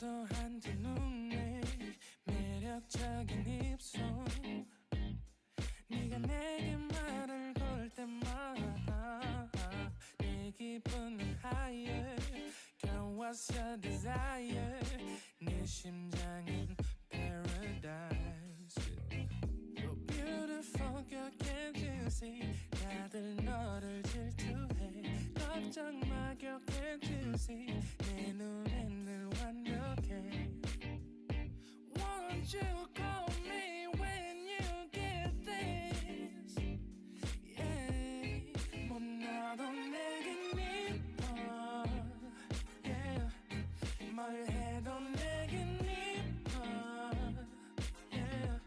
소소한 두 눈에 매력적인 입술 네가 내게 말을 걸 때마다 내 기분은 higher Girl what's your desire 내 심장은 paradise Oh beautiful girl can't you see 다들 너를 질투해 걱정 마 girl can't you see 내 눈엔 늘 완벽해 Won't you call me when you get this Yeah 못나도 내겐 이뻐 Yeah 뭘 해도 내겐 이뻐 Yeah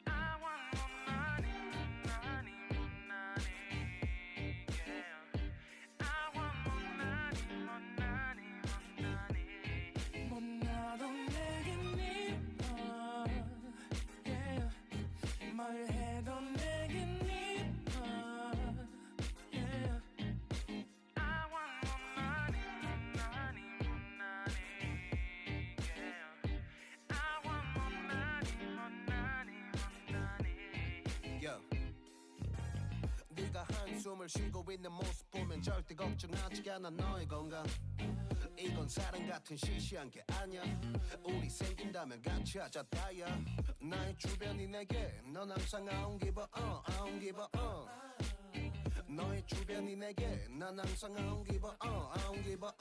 I want 못나니 못나니 못나니 Yeah I want 못나니 못나니 못나니 못나도 내겐 이뻐 Yeah 뭘 해도 내겐 이뻐 Yeah I want 못나니 못나니 못나니 Yeah I want 못나니 못나니 못나니 Yo. 네가 한숨을 쉬고 있는 모습 보면 절대 걱정하지 않아 너의 건강 이건 사랑 같은 시시한 게 아니야 우리 생긴다면 같이 하자 다야 나의 주변이 내게 넌 항상 I don't give a I don't give a 너의 주변이 내게 난 항상 I don't give a I don't give a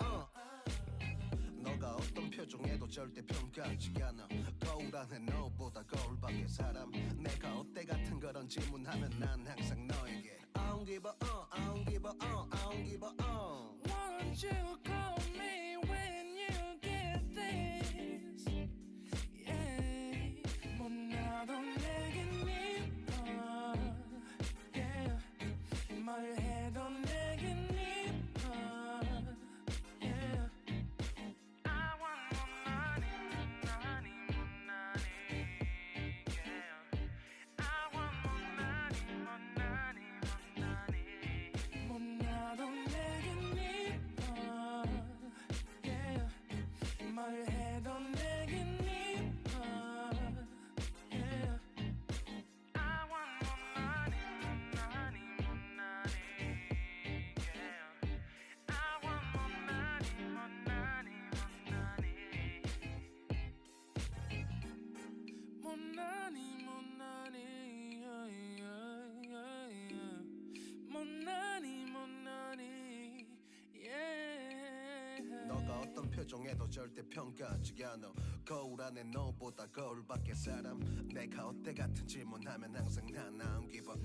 너가 어떤 표정에도 절대 평가하지 않아 거울 안에 너보다 거울 밖의 사람 내가 어때 같은 그런 질문하면 난 항상 너에게 I don't give a I don't give a I don't give a Won't you call me when you get this Yeah 못나도 내겐 이뻐 Yeah 뭘 해도 내겐 이뻐 Yeah I want 못나니 못나니 못나니 Yeah I want 못나니 못나니 못나니 못나도 내겐 이뻐 Yeah 뭘 해도 내겐 이뻐 Yeah I want 못나니 못나니 못나니 Yeah I want 못나니 못나니 못나니 못나니 못나니 yeah, yeah, yeah, yeah. 못나니 못나니 yeah 너가 어떤 표정에도 절대 평가하지 않아 거울 안에 너보다 거울 밖의 사람 내가 어때 같은 질문하면 항상 난 I don't give a